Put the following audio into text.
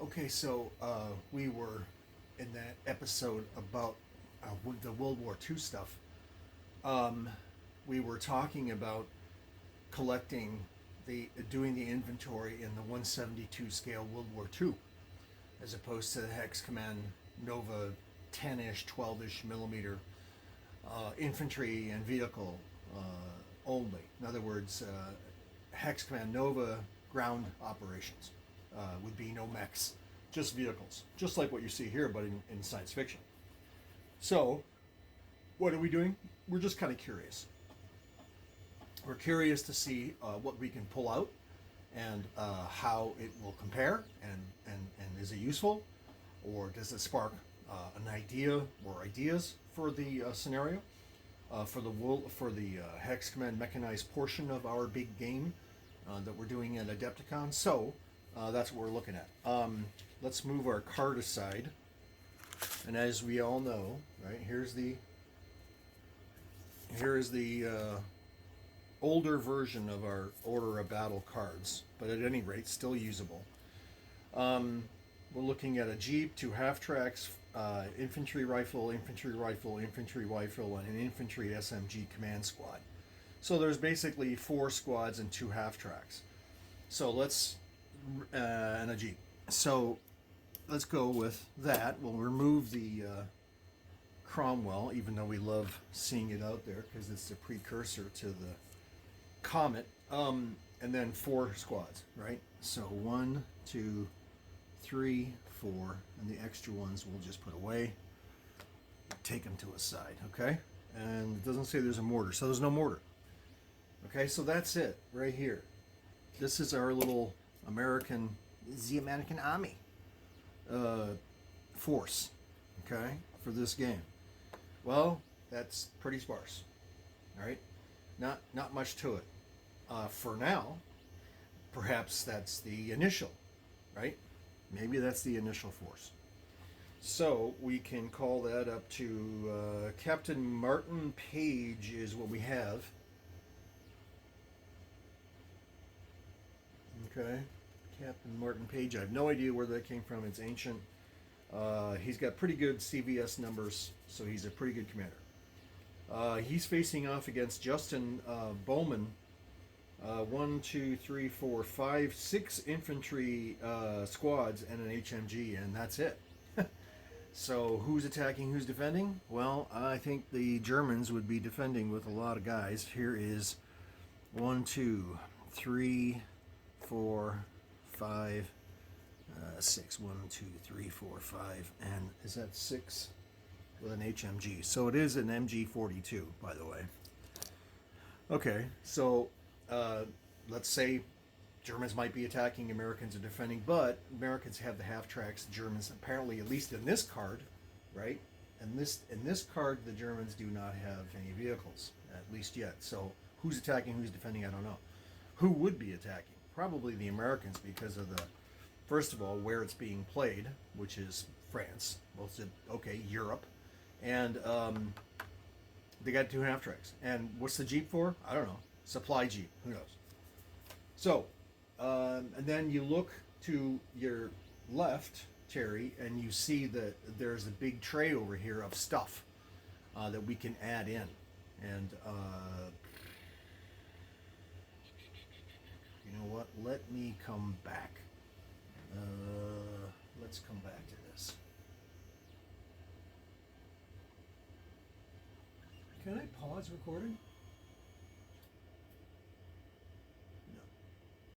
Okay, so we were in that episode about the World War II stuff. We were talking about collecting doing the inventory in the 172 scale World War II, as opposed to the Hex Command Nova 10-ish, 12-ish millimeter infantry and vehicle only. In other words, Hex Command Nova ground operations would be no mechs, just vehicles, just like what you see here, but in science fiction. So, what are we doing? We're just kind of curious. We're curious to see what we can pull out and how it will compare, and is it useful, or does it spark an idea or ideas for the scenario, for the Hex Command mechanized portion of our big game that we're doing at Adepticon. So that's what we're looking at. Let's move our card aside, and as we all know, right, here is the older version of our Order of Battle cards, but at any rate, still usable. We're looking at a Jeep, 2 half-tracks, infantry rifle, and an infantry SMG command squad. So there's basically 4 squads and 2 half-tracks. So and a Jeep. So let's go with that. We'll remove the Cromwell, even though we love seeing it out there because it's the precursor to the Comet, and then 4 squads, right? So 1, 2, 3, 4, and the extra ones we'll just put away. Take them to a side, okay? And it doesn't say there's a mortar, so there's no mortar. Okay, so that's it right here. This is our little American Army force, okay, for this game. Well, that's pretty sparse. All right. Not much to it. For now, perhaps that's the initial, right? Maybe that's the initial force. So we can call that up to Captain Martin Page is what we have. Okay. Captain Martin Page. I have no idea where that came from. It's ancient. He's got pretty good CVS numbers, so he's a pretty good commander. He's facing off against Justin Bowman. 1, 2, 3, 4, 5, 6 infantry squads and an HMG, and that's it. So who's attacking, who's defending? Well, I think the Germans would be defending with a lot of guys. Here is 1, 2, 3, 4, 5, 6. 1, 2, 3, 4, 5, and is that 6? With an HMG. So it is an MG42, by the way. Okay, so let's say Germans might be attacking, Americans are defending, but Americans have the half-tracks, Germans apparently, at least in this card, right? And in this card, the Germans do not have any vehicles, at least yet. So who's attacking, who's defending, I don't know. Who would be attacking? Probably the Americans, because of the, first of all, where it's being played, which is France. Well, okay, Europe. And they got 2 half-tracks. And what's the Jeep for? I don't know. Supply Jeep. Who knows? So, and then you look to your left, Terry, and you see that there's a big tray over here of stuff that we can add in. And you know what? Let me come back. Let's come back to this. Can I pause recording?